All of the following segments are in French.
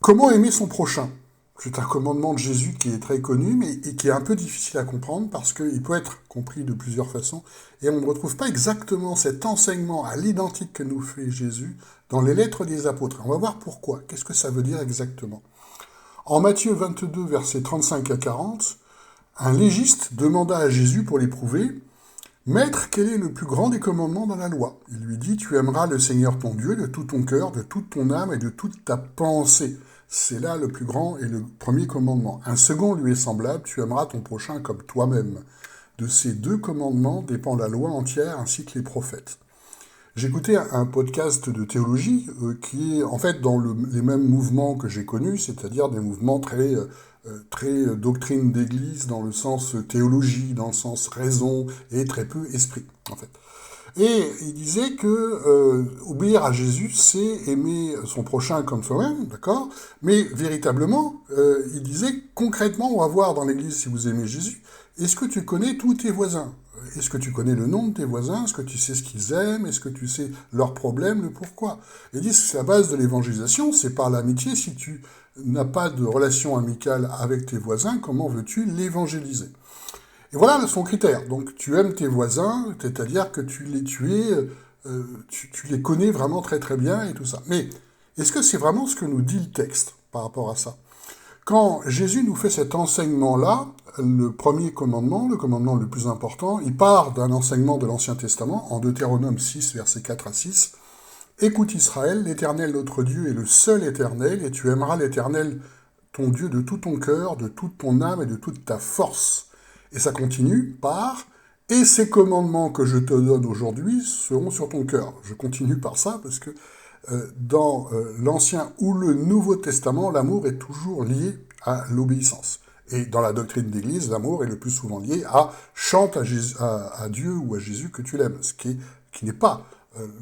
Comment aimer son prochain? C'est un commandement de Jésus qui est très connu, mais et qui est un peu difficile à comprendre parce qu'il peut être compris de plusieurs façons. Et on ne retrouve pas exactement cet enseignement à l'identique que nous fait Jésus dans les lettres des apôtres. On va voir pourquoi. Qu'est-ce que ça veut dire exactement? En Matthieu 22, versets 35 à 40, un légiste demanda à Jésus pour l'éprouver: Maître, quel est le plus grand des commandements dans la loi? Il lui dit: Tu aimeras le Seigneur ton Dieu de tout ton cœur, de toute ton âme et de toute ta pensée. C'est là le plus grand et le premier commandement. Un second lui est semblable: Tu aimeras ton prochain comme toi-même. De ces deux commandements dépend la loi entière ainsi que les prophètes. J'écoutais un podcast de théologie qui est en fait dans les mêmes mouvements que j'ai connus, c'est-à-dire des mouvements très doctrine d'église dans le sens théologie, dans le sens raison et très peu esprit en fait. Et il disait que obéir à Jésus, c'est aimer son prochain comme soi-même, d'accord? Mais véritablement, il disait concrètement, on va voir dans l'église si vous aimez Jésus, est-ce que tu connais tous tes voisins? Est-ce que tu connais le nom de tes voisins? Est-ce que tu sais ce qu'ils aiment? Est-ce que tu sais leurs problèmes, le pourquoi? Il dit que c'est la base de l'évangélisation, c'est par l'amitié. Si tu n'as pas de relation amicale avec tes voisins, comment veux-tu l'évangéliser? Et voilà son critère. Donc tu aimes tes voisins, c'est-à-dire que tu les connais vraiment très très bien et tout ça. Mais est-ce que c'est vraiment ce que nous dit le texte par rapport à ça? Quand Jésus nous fait cet enseignement-là, le premier commandement, le commandement le plus important, il part d'un enseignement de l'Ancien Testament, en Deutéronome 6, versets 4 à 6. Écoute Israël, l'Éternel notre Dieu est le seul Éternel, et tu aimeras l'Éternel ton Dieu de tout ton cœur, de toute ton âme et de toute ta force. Et ça continue par « Et ces commandements que je te donne aujourd'hui seront sur ton cœur ». Je continue par ça parce que dans l'Ancien ou le Nouveau Testament, l'amour est toujours lié à l'obéissance. Et dans la doctrine d'Église, l'amour est le plus souvent lié à « chante à Dieu ou à Jésus que tu l'aimes », ce qui n'est pas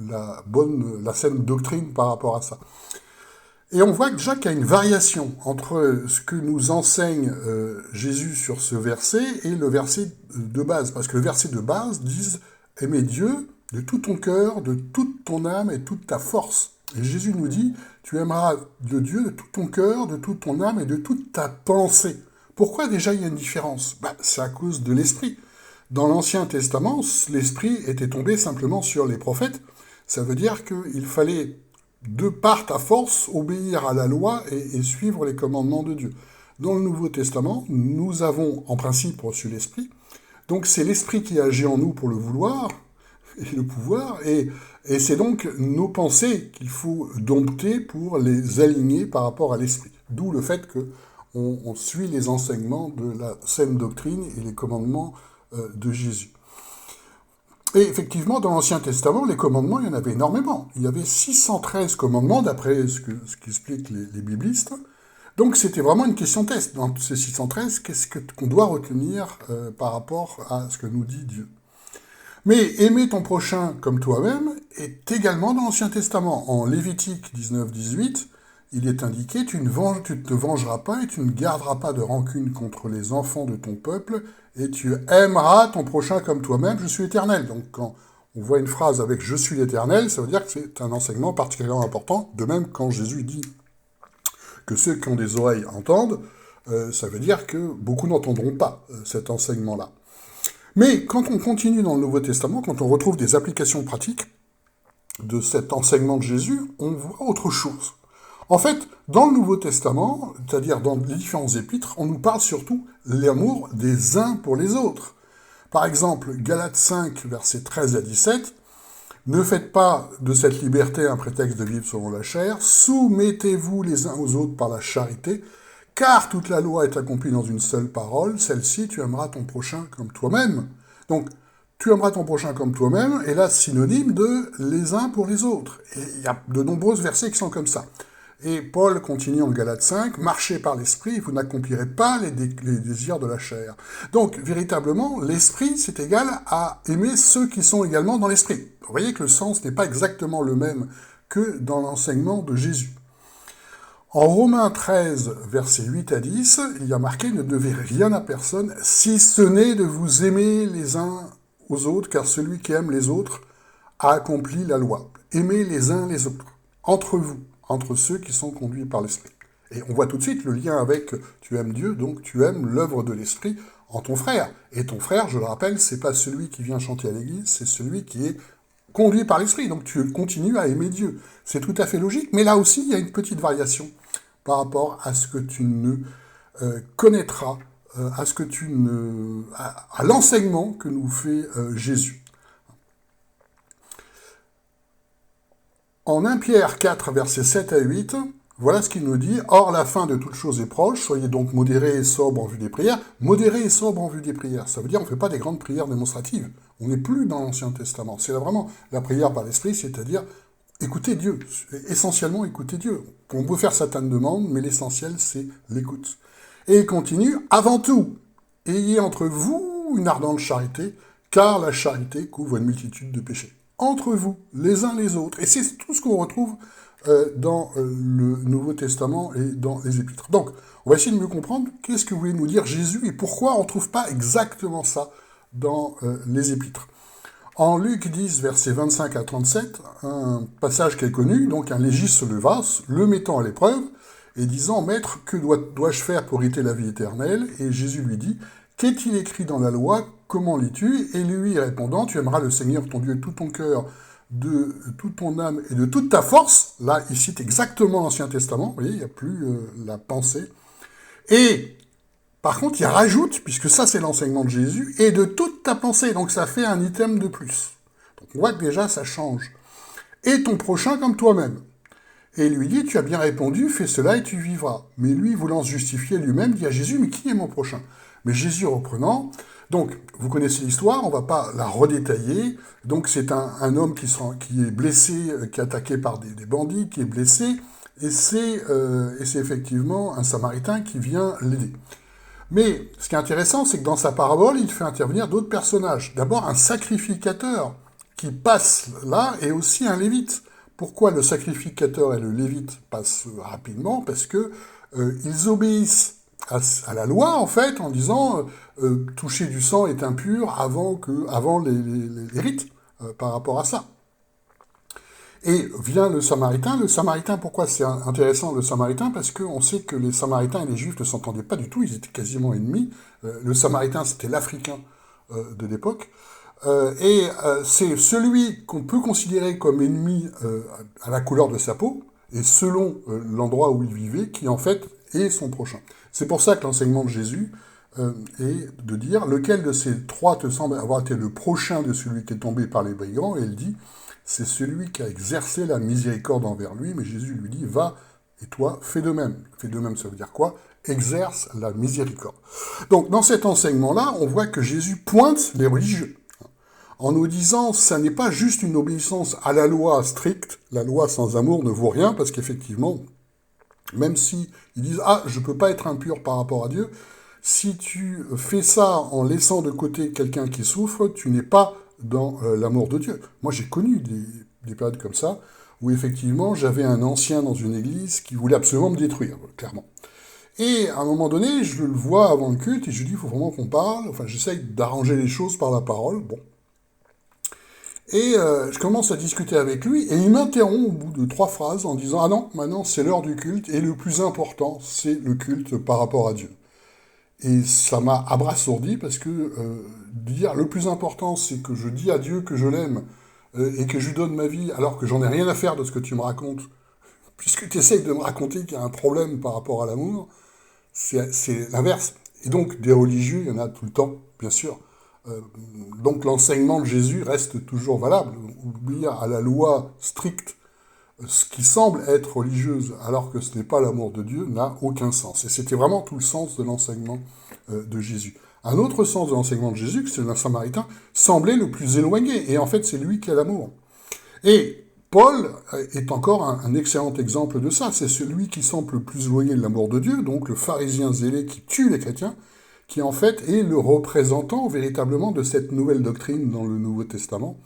la saine doctrine par rapport à ça. Et on voit déjà qu'il y a une variation entre ce que nous enseigne Jésus sur ce verset et le verset de base. Parce que le verset de base dit « Aimer Dieu de tout ton cœur, de toute ton âme et toute ta force ». Et Jésus nous dit « Tu aimeras le Dieu de tout ton cœur, de toute ton âme et de toute ta pensée ». Pourquoi déjà il y a une différence? C'est à cause de l'esprit. Dans l'Ancien Testament, l'esprit était tombé simplement sur les prophètes. Ça veut dire qu'il fallait de par ta force, obéir à la loi et suivre les commandements de Dieu. Dans le Nouveau Testament, nous avons en principe reçu l'Esprit. Donc c'est l'Esprit qui agit en nous pour le vouloir et le pouvoir, et c'est donc nos pensées qu'il faut dompter pour les aligner par rapport à l'Esprit. D'où le fait qu'on suit les enseignements de la saine doctrine et les commandements de Jésus. Et effectivement, dans l'Ancien Testament, les commandements, il y en avait énormément. Il y avait 613 commandements, d'après ce qu'expliquent les biblistes. Donc c'était vraiment une question test. Dans ces 613, qu'est-ce qu'on doit retenir par rapport à ce que nous dit Dieu? Mais aimer ton prochain comme toi-même est également dans l'Ancien Testament. En Lévitique 19-18, il est indiqué « Tu ne te vengeras pas et tu ne garderas pas de rancune contre les enfants de ton peuple, et tu aimeras ton prochain comme toi-même, je suis l'Éternel. » Donc quand on voit une phrase avec « je suis l'Éternel », ça veut dire que c'est un enseignement particulièrement important. De même, quand Jésus dit que ceux qui ont des oreilles entendent, ça veut dire que beaucoup n'entendront pas cet enseignement-là. Mais quand on continue dans le Nouveau Testament, quand on retrouve des applications pratiques de cet enseignement de Jésus, on voit autre chose. En fait, dans le Nouveau Testament, c'est-à-dire dans les différents épîtres, on nous parle surtout de l'amour des uns pour les autres. Par exemple, Galates 5, versets 13 à 17, « Ne faites pas de cette liberté un prétexte de vivre selon la chair, soumettez-vous les uns aux autres par la charité, car toute la loi est accomplie dans une seule parole, celle-ci, tu aimeras ton prochain comme toi-même. » Donc, tu aimeras ton prochain comme toi-même est là synonyme de les uns pour les autres. Et il y a de nombreux versets qui sont comme ça. Et Paul continue en Galates 5, « Marchez par l'esprit, vous n'accomplirez pas les désirs de la chair. » Donc, véritablement, l'esprit, c'est égal à aimer ceux qui sont également dans l'esprit. Vous voyez que le sens n'est pas exactement le même que dans l'enseignement de Jésus. En Romains 13, versets 8 à 10, il y a marqué « Ne devez rien à personne, si ce n'est de vous aimer les uns aux autres, car celui qui aime les autres a accompli la loi. Aimez les uns les autres, entre vous, entre ceux qui sont conduits par l'Esprit. » Et on voit tout de suite le lien avec tu aimes Dieu, donc tu aimes l'œuvre de l'Esprit en ton frère. Et ton frère, je le rappelle, c'est pas celui qui vient chanter à l'église, c'est celui qui est conduit par l'Esprit. Donc tu continues à aimer Dieu. C'est tout à fait logique, mais là aussi, il y a une petite variation par rapport à ce que tu ne connaîtras, à ce que tu ne, à l'enseignement que nous fait Jésus. En 1 Pierre 4, versets 7 à 8, voilà ce qu'il nous dit. « Or, la fin de toute chose est proche, soyez donc modérés et sobres en vue des prières. » Modérés et sobres en vue des prières, ça veut dire on ne fait pas des grandes prières démonstratives. On n'est plus dans l'Ancien Testament. C'est vraiment la prière par l'Esprit, c'est-à-dire écouter Dieu. Essentiellement écouter Dieu. On peut faire certaines demandes, mais l'essentiel, c'est l'écoute. Et il continue. « Avant tout, ayez entre vous une ardente charité, car la charité couvre une multitude de péchés. » Entre vous, les uns les autres. Et c'est tout ce qu'on retrouve dans le Nouveau Testament et dans les Épîtres. Donc, on va essayer de mieux comprendre qu'est-ce que voulait nous dire Jésus et pourquoi on ne trouve pas exactement ça dans les Épîtres. En Luc 10, versets 25 à 37, un passage qui est connu, donc un légiste se leva, le mettant à l'épreuve, et disant « Maître, que dois-je faire pour hériter la vie éternelle ?» Et Jésus lui dit « Qu'est-il écrit dans la loi? Comment lis-tu » Et lui répondant « Tu aimeras le Seigneur ton Dieu de tout ton cœur, de toute ton âme et de toute ta force. » Là, il cite exactement l'Ancien Testament, vous voyez, il n'y a plus la pensée. Et par contre, il rajoute, puisque ça c'est l'enseignement de Jésus, « et de toute ta pensée », donc ça fait un item de plus. Donc on voit que déjà ça change. « Et ton prochain comme toi-même. » Et il lui dit, « Tu as bien répondu, fais cela et tu vivras. » Mais lui, voulant se justifier lui-même, dit à Jésus, « Mais qui est mon prochain ?» Mais Jésus reprenant, donc vous connaissez l'histoire, on ne va pas la redétailler, donc c'est un homme qui est blessé, qui est attaqué par des bandits, qui est blessé, et c'est effectivement un Samaritain qui vient l'aider. Mais ce qui est intéressant, c'est que dans sa parabole, il fait intervenir d'autres personnages. D'abord un sacrificateur qui passe là, et aussi un lévite. Pourquoi le sacrificateur et le lévite passent rapidement? Parce que ils obéissent à la loi, en fait, en disant toucher du sang est impur avant les rites par rapport à ça. Et vient le Samaritain. Le Samaritain, pourquoi c'est intéressant le Samaritain? Parce qu'on sait que les Samaritains et les Juifs ne s'entendaient pas du tout, ils étaient quasiment ennemis. Le Samaritain, c'était l'Africain de l'époque. C'est celui qu'on peut considérer comme ennemi à la couleur de sa peau, et selon l'endroit où il vivait, qui en fait est son prochain. C'est pour ça que l'enseignement de Jésus est de dire « Lequel de ces trois te semble avoir été le prochain de celui qui est tombé par les brigands ?» Et il dit « C'est celui qui a exercé la miséricorde envers lui. » Mais Jésus lui dit « Va, et toi, fais de même. » Fais de même, ça veut dire quoi? Exerce la miséricorde. Donc, dans cet enseignement-là, on voit que Jésus pointe les religieux en nous disant, ça n'est pas juste une obéissance à la loi stricte, la loi sans amour ne vaut rien, parce qu'effectivement, même si ils disent, ah, je peux pas être impur par rapport à Dieu, si tu fais ça en laissant de côté quelqu'un qui souffre, tu n'es pas dans l'amour de Dieu. Moi, j'ai connu des périodes comme ça, où effectivement, j'avais un ancien dans une église qui voulait absolument me détruire, clairement. Et à un moment donné, je le vois avant le culte, et je lui dis, il faut vraiment qu'on parle, enfin, j'essaye d'arranger les choses par la parole, bon. Et je commence à discuter avec lui, et il m'interrompt au bout de 3 phrases en disant « Ah non, maintenant c'est l'heure du culte, et le plus important, c'est le culte par rapport à Dieu. » Et ça m'a abasourdi, parce que dire le plus important, c'est que je dis à Dieu que je l'aime, et que je lui donne ma vie, alors que j'en ai rien à faire de ce que tu me racontes, puisque tu essayes de me raconter qu'il y a un problème par rapport à l'amour, c'est l'inverse. Et donc, des religieux, il y en a tout le temps, bien sûr. Donc l'enseignement de Jésus reste toujours valable. Obéir à la loi stricte, ce qui semble être religieuse, alors que ce n'est pas l'amour de Dieu, n'a aucun sens. Et c'était vraiment tout le sens de l'enseignement de Jésus. Un autre sens de l'enseignement de Jésus, que c'est le Samaritain, semblait le plus éloigné. Et en fait, c'est lui qui a l'amour. Et Paul est encore un excellent exemple de ça. C'est celui qui semble le plus éloigné de l'amour de Dieu, donc le pharisien zélé qui tue les chrétiens, qui en fait est le représentant véritablement de cette nouvelle doctrine dans le Nouveau Testament.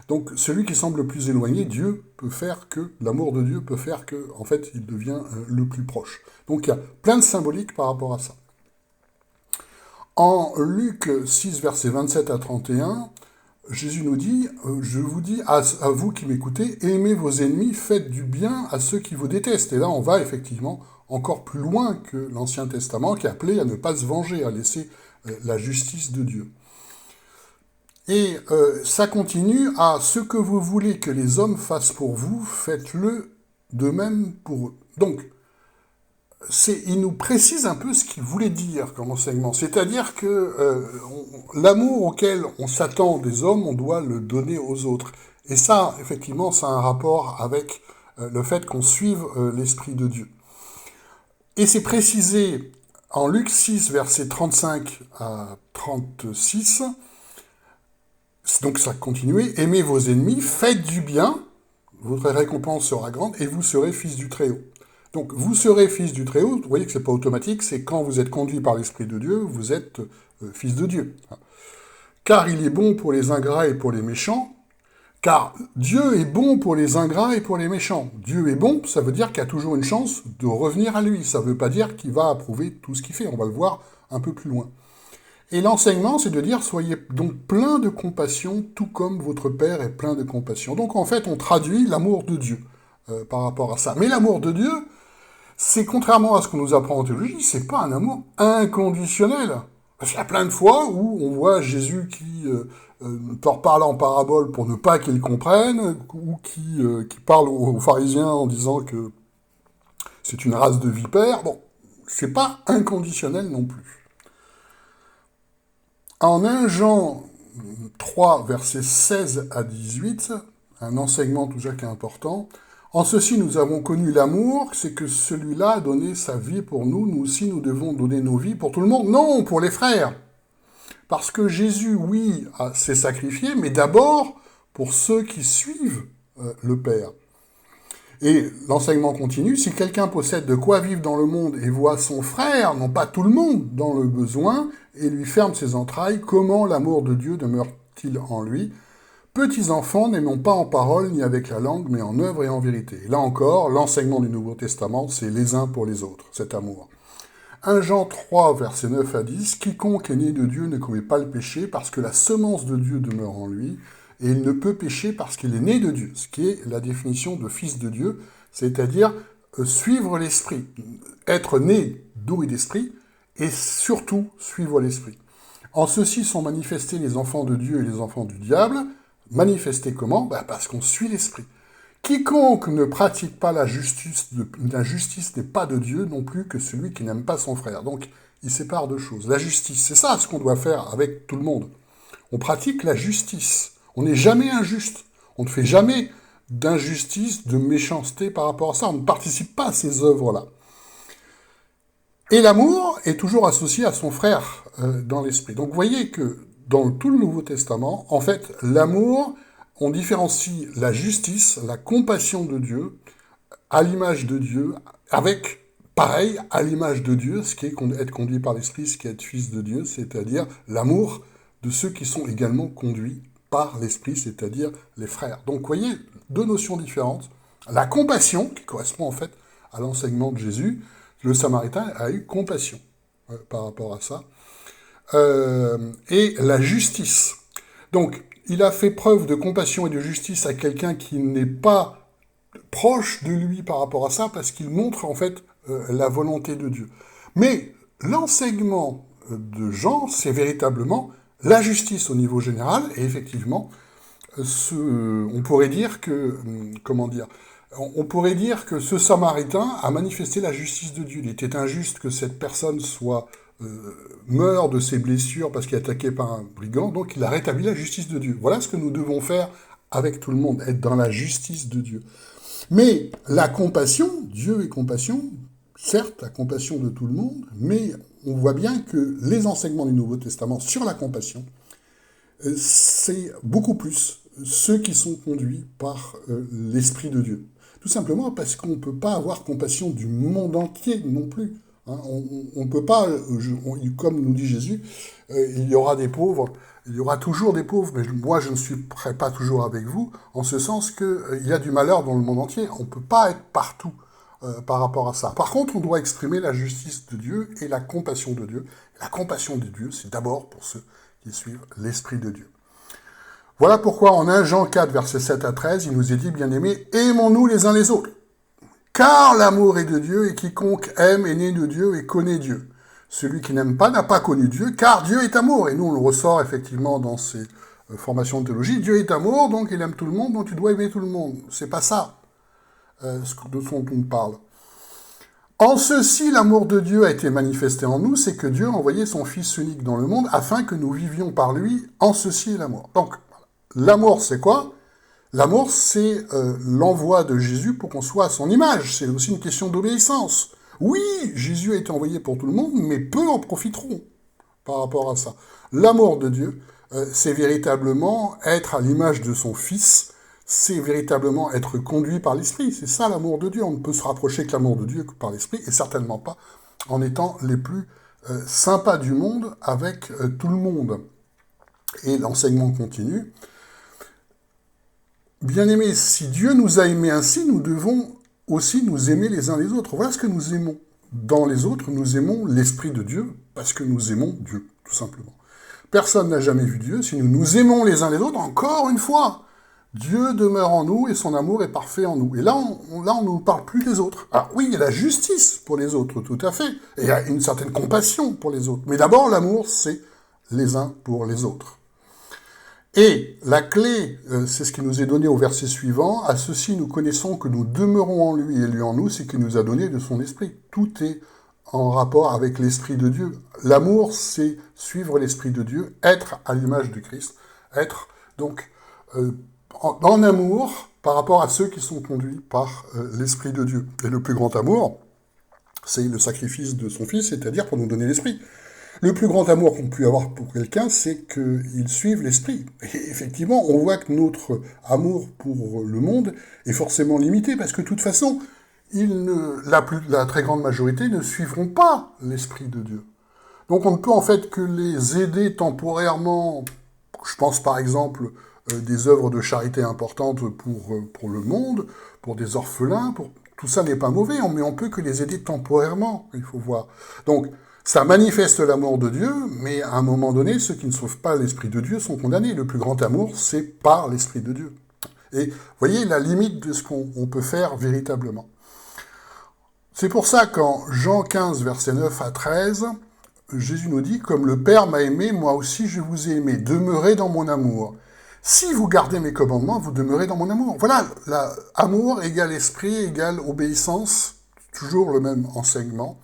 Donc celui qui semble le plus éloigné, Dieu peut faire que, l'amour de Dieu peut faire que, en fait, il devient le plus proche. Donc il y a plein de symboliques par rapport à ça. En Luc 6, versets 27 à 31, Jésus nous dit « Je vous dis, à vous qui m'écoutez, aimez vos ennemis, faites du bien à ceux qui vous détestent. » Et là, on va effectivement encore plus loin que l'Ancien Testament, qui appelait à ne pas se venger, à laisser la justice de Dieu. Et ça continue à « ce que vous voulez que les hommes fassent pour vous, faites-le de même pour eux ». Donc, il nous précise un peu ce qu'il voulait dire comme enseignement. C'est-à-dire que l'amour auquel on s'attend des hommes, on doit le donner aux autres. Et ça, effectivement, ça a un rapport avec le fait qu'on suive l'Esprit de Dieu. Et c'est précisé en Luc 6, versets 35 à 36. Donc ça continue. « Aimez vos ennemis, faites du bien, votre récompense sera grande, et vous serez fils du Très-Haut. » Donc, vous serez fils du Très-Haut, vous voyez que c'est pas automatique, c'est quand vous êtes conduit par l'Esprit de Dieu, vous êtes fils de Dieu. Car il est bon pour les ingrats et pour les méchants, car Dieu est bon pour les ingrats et pour les méchants. Dieu est bon, ça veut dire qu'il y a toujours une chance de revenir à lui, ça veut pas dire qu'il va approuver tout ce qu'il fait, on va le voir un peu plus loin. Et l'enseignement, c'est de dire, soyez donc plein de compassion, tout comme votre Père est plein de compassion. Donc en fait, on traduit l'amour de Dieu par rapport à ça. Mais l'amour de Dieu, c'est contrairement à ce qu'on nous apprend en théologie, c'est pas un amour inconditionnel. Parce qu'il y a plein de fois où on voit Jésus qui leur parle en parabole pour ne pas qu'ils comprennent, ou qui parle aux pharisiens en disant que c'est une race de vipères. Bon, c'est pas inconditionnel non plus. En 1 Jean 3, versets 16 à 18, un enseignement tout ça qui est important, « En ceci nous avons connu l'amour, c'est que celui-là a donné sa vie pour nous, nous aussi nous devons donner nos vies pour tout le monde. Non, pour les frères. Parce que Jésus, oui, s'est sacrifié, mais d'abord pour ceux qui suivent le Père. » Et l'enseignement continue, « Si quelqu'un possède de quoi vivre dans le monde et voit son frère, non pas tout le monde, dans le besoin, et lui ferme ses entrailles, comment l'amour de Dieu demeure-t-il en lui ? Petits enfants, n'aimons pas en parole ni avec la langue, mais en œuvre et en vérité. » Et là encore, l'enseignement du Nouveau Testament, c'est les uns pour les autres, cet amour. 1 Jean 3, versets 9 à 10, « Quiconque est né de Dieu ne commet pas le péché, parce que la semence de Dieu demeure en lui, et il ne peut pécher parce qu'il est né de Dieu. » Ce qui est la définition de fils de Dieu, c'est-à-dire suivre l'esprit, être né d'eau et d'esprit, et surtout suivre l'esprit. En ceci sont manifestés les enfants de Dieu et les enfants du diable. Manifestés comment ? Parce qu'on suit l'esprit. Quiconque ne pratique pas la justice n'est pas de Dieu non plus que celui qui n'aime pas son frère. Donc, il sépare deux choses. La justice, c'est ça ce qu'on doit faire avec tout le monde. On pratique la justice. On n'est jamais injuste. On ne fait jamais d'injustice, de méchanceté par rapport à ça. On ne participe pas à ces œuvres-là. Et l'amour est toujours associé à son frère dans l'esprit. Donc vous voyez que dans tout le Nouveau Testament, en fait, l'amour, on différencie la justice, la compassion de Dieu, à l'image de Dieu, avec, pareil, à l'image de Dieu, ce qui est être conduit par l'esprit, ce qui est être fils de Dieu, c'est-à-dire l'amour de ceux qui sont également conduits par l'esprit, c'est-à-dire les frères. Donc vous voyez, deux notions différentes. La compassion, qui correspond en fait à l'enseignement de Jésus, le Samaritain a eu compassion par rapport à ça. Et la justice. Donc, il a fait preuve de compassion et de justice à quelqu'un qui n'est pas proche de lui par rapport à ça, parce qu'il montre en fait la volonté de Dieu. Mais l'enseignement de Jean, c'est véritablement la justice au niveau général, et effectivement, on pourrait dire que, on pourrait dire que ce Samaritain a manifesté la justice de Dieu. Il était injuste que cette personne meure de ses blessures parce qu'il est attaqué par un brigand, donc il a rétabli la justice de Dieu. Voilà ce que nous devons faire avec tout le monde, être dans la justice de Dieu. Mais la compassion, Dieu est compassion, certes, la compassion de tout le monde, mais on voit bien que les enseignements du Nouveau Testament sur la compassion, c'est beaucoup plus ceux qui sont conduits par l'Esprit de Dieu. Tout simplement parce qu'on ne peut pas avoir compassion du monde entier non plus. Hein, on ne peut pas, comme nous dit Jésus, il y aura des pauvres, il y aura toujours des pauvres, mais moi je ne suis pas toujours avec vous, en ce sens qu'il y a du malheur dans le monde entier. On ne peut pas être partout par rapport à ça. Par contre, on doit exprimer la justice de Dieu et la compassion de Dieu. La compassion de Dieu, c'est d'abord pour ceux qui suivent l'Esprit de Dieu. Voilà pourquoi en 1 Jean 4, versets 7 à 13, il nous est dit, bien-aimés, aimons-nous les uns les autres. Car l'amour est de Dieu, et quiconque aime est né de Dieu et connaît Dieu. Celui qui n'aime pas n'a pas connu Dieu, car Dieu est amour. Et nous, on le ressort effectivement dans ces formations de théologie. Dieu est amour, donc il aime tout le monde, donc tu dois aimer tout le monde. C'est pas ça de ce dont on parle. En ceci, l'amour de Dieu a été manifesté en nous, c'est que Dieu a envoyé son Fils unique dans le monde afin que nous vivions par lui. En ceci est l'amour. Donc, l'amour, c'est quoi? L'amour, c'est l'envoi de Jésus pour qu'on soit à son image. C'est aussi une question d'obéissance. Oui, Jésus a été envoyé pour tout le monde, mais peu en profiteront par rapport à ça. L'amour de Dieu, c'est véritablement être à l'image de son Fils, c'est véritablement être conduit par l'Esprit. C'est ça l'amour de Dieu. On ne peut se rapprocher que l'amour de Dieu que par l'Esprit, et certainement pas en étant les plus sympas du monde avec tout le monde. Et l'enseignement continue. Bien-aimés, si Dieu nous a aimés ainsi, nous devons aussi nous aimer les uns les autres. Voilà ce que nous aimons. Dans les autres, nous aimons l'Esprit de Dieu, parce que nous aimons Dieu, tout simplement. Personne n'a jamais vu Dieu. Si nous nous aimons les uns les autres, encore une fois, Dieu demeure en nous et son amour est parfait en nous. Et là, on ne nous parle plus des autres. Alors oui, il y a la justice pour les autres, tout à fait. Et il y a une certaine compassion pour les autres. Mais d'abord, l'amour, c'est les uns pour les autres. Et la clé, c'est ce qui nous est donné au verset suivant. À ceci, nous connaissons que nous demeurons en lui et lui en nous, c'est qu'il nous a donné de son esprit. Tout est en rapport avec l'esprit de Dieu. L'amour, c'est suivre l'esprit de Dieu, être à l'image du Christ, être donc en amour par rapport à ceux qui sont conduits par l'esprit de Dieu. Et le plus grand amour, c'est le sacrifice de son Fils, c'est-à-dire pour nous donner l'esprit. Le plus grand amour qu'on peut avoir pour quelqu'un, c'est qu'il suive l'esprit. Et effectivement, on voit que notre amour pour le monde est forcément limité, parce que de toute façon, la très grande majorité ne suivront pas l'esprit de Dieu. Donc on ne peut en fait que les aider temporairement. Je pense par exemple des œuvres de charité importantes pour le monde, pour des orphelins, tout ça n'est pas mauvais, mais on peut que les aider temporairement, il faut voir. Donc, ça manifeste l'amour de Dieu, mais à un moment donné, ceux qui ne sauvent pas l'Esprit de Dieu sont condamnés. Le plus grand amour, c'est par l'Esprit de Dieu. Et vous voyez la limite de ce qu'on peut faire véritablement. C'est pour ça qu'en Jean 15, versets 9 à 13, Jésus nous dit « Comme le Père m'a aimé, moi aussi je vous ai aimé. Demeurez dans mon amour. Si vous gardez mes commandements, vous demeurez dans mon amour. » Voilà, amour égale esprit, égale obéissance, toujours le même enseignement.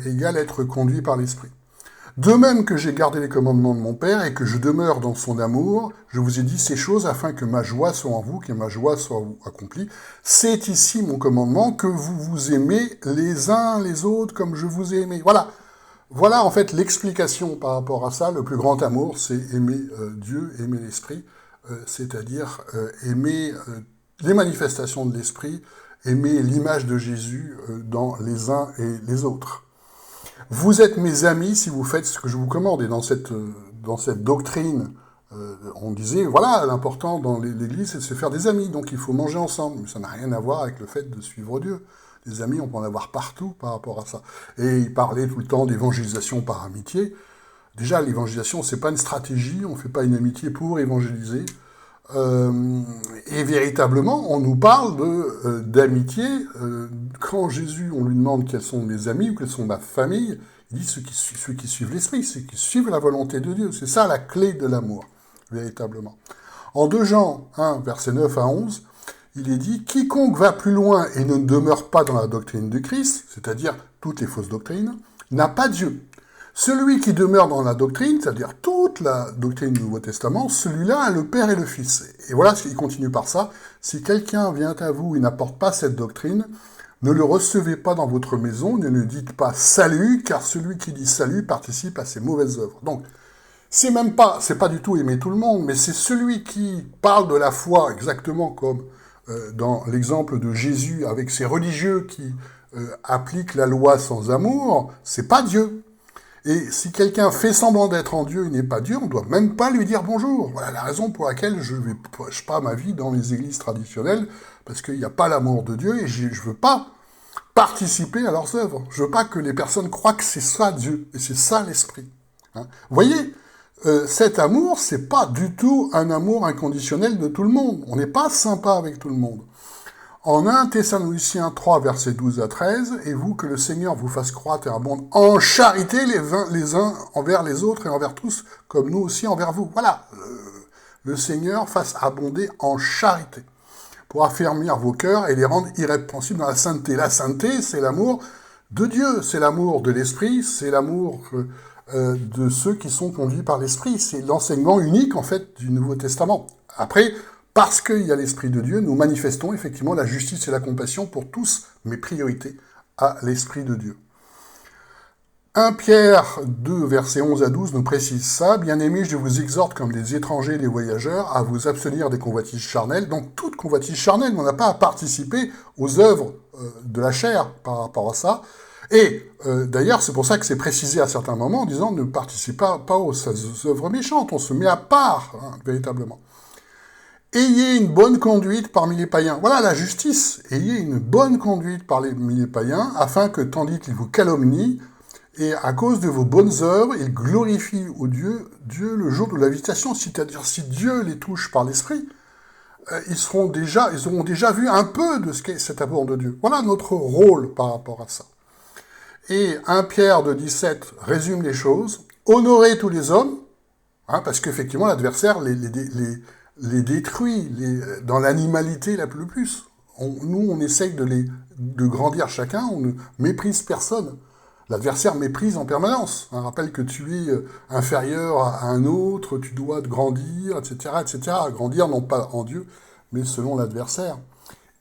Égale être conduit par l'Esprit. De même que j'ai gardé les commandements de mon Père et que je demeure dans son amour, je vous ai dit ces choses afin que ma joie soit en vous, que ma joie soit accomplie. C'est ici mon commandement, que vous vous aimez les uns les autres comme je vous ai aimé. Voilà en fait l'explication par rapport à ça. Le plus grand amour, c'est aimer Dieu, aimer l'Esprit, c'est-à-dire aimer les manifestations de l'Esprit, aimer l'image de Jésus dans les uns et les autres. Vous êtes mes amis si vous faites ce que je vous commande. Et dans cette doctrine, on disait, voilà, l'important dans l'Église, c'est de se faire des amis. Donc il faut manger ensemble. Mais ça n'a rien à voir avec le fait de suivre Dieu. Des amis, on peut en avoir partout par rapport à ça. Et il parlait tout le temps d'évangélisation par amitié. Déjà, l'évangélisation, c'est pas une stratégie. On ne fait pas une amitié pour évangéliser. Et véritablement, on nous parle d'amitié. Quand Jésus, on lui demande quels sont mes amis ou quelles sont ma famille, il dit ceux qui suivent l'Esprit, ceux qui suivent la volonté de Dieu. C'est ça la clé de l'amour, véritablement. En 2 Jean 1, versets 9 à 11, il est dit « Quiconque va plus loin et ne demeure pas dans la doctrine de Christ, c'est-à-dire toutes les fausses doctrines, n'a pas Dieu. Celui qui demeure dans la doctrine, c'est-à-dire toute la doctrine du Nouveau Testament, celui-là a le Père et le Fils. » Et voilà, il continue par ça. « Si quelqu'un vient à vous et n'apporte pas cette doctrine, ne le recevez pas dans votre maison, ne lui dites pas « salut », car celui qui dit « salut » participe à ses mauvaises œuvres. Donc, c'est pas du tout aimer tout le monde, mais c'est celui qui parle de la foi, exactement comme dans l'exemple de Jésus avec ces religieux qui appliquent la loi sans amour, c'est pas Dieu. Et si quelqu'un fait semblant d'être en Dieu et n'est pas Dieu, on ne doit même pas lui dire bonjour. Voilà la raison pour laquelle je ne prêche pas ma vie dans les églises traditionnelles, parce qu'il n'y a pas l'amour de Dieu et je ne veux pas participer à leurs œuvres. Je ne veux pas que les personnes croient que c'est ça Dieu, et c'est ça l'Esprit. Vous voyez, cet amour, c'est pas du tout un amour inconditionnel de tout le monde. On n'est pas sympa avec tout le monde. En 1 Thessaloniciens 3, versets 12 à 13, « Et vous, que le Seigneur vous fasse croître et abonde en charité les uns envers les autres et envers tous, comme nous aussi envers vous. » Voilà, le Seigneur fasse abonder en charité, pour affermir vos cœurs et les rendre irrépréhensibles dans la sainteté. La sainteté, c'est l'amour de Dieu, c'est l'amour de l'Esprit, c'est l'amour de ceux qui sont conduits par l'Esprit. C'est l'enseignement unique, en fait, du Nouveau Testament. Après, parce qu'il y a l'Esprit de Dieu, nous manifestons effectivement la justice et la compassion pour tous, mais priorité à l'Esprit de Dieu. 1 Pierre 2, versets 11 à 12 nous précise ça. « Bien-aimés, je vous exhorte comme des étrangers et des voyageurs à vous abstenir des convoitises charnelles. » Donc toute convoitise charnelle, on n'a pas à participer aux œuvres de la chair par rapport à ça. Et d'ailleurs, c'est pour ça que c'est précisé à certains moments en disant « ne participez pas aux œuvres méchantes ». On se met à part, véritablement. Ayez une bonne conduite parmi les païens. Voilà la justice. Ayez une bonne conduite parmi les païens, afin que, tandis qu'ils vous calomnient, et à cause de vos bonnes œuvres, ils glorifient au Dieu le jour de la visitation. C'est-à-dire, si Dieu les touche par l'Esprit, ils auront déjà vu un peu de ce qu'est cet amour de Dieu. Voilà notre rôle par rapport à ça. Et 1 Pierre 2,17 résume les choses. Honorez tous les hommes, parce qu'effectivement, l'adversaire les détruit dans l'animalité la plus. Nous, on essaye de grandir chacun, on ne méprise personne. L'adversaire méprise en permanence. Rappelle que tu es inférieur à un autre, tu dois te grandir, etc., etc. Grandir non pas en Dieu, mais selon l'adversaire.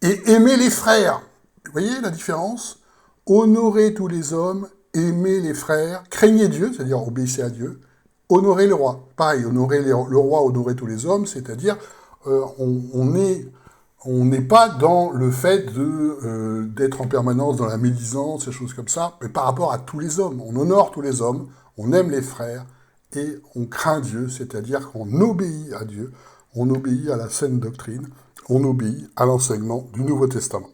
Et aimer les frères. Vous voyez la différence? Honorez tous les hommes, aimez les frères, craignez Dieu, c'est-à-dire obéissez à Dieu, honorez le roi. Pareil, honorer le roi, honorer tous les hommes, c'est-à-dire on n'est pas dans le fait d'être en permanence dans la médisance, ces choses comme ça, mais par rapport à tous les hommes. On honore tous les hommes, on aime les frères, et on craint Dieu, c'est-à-dire qu'on obéit à Dieu, on obéit à la saine doctrine, on obéit à l'enseignement du Nouveau Testament.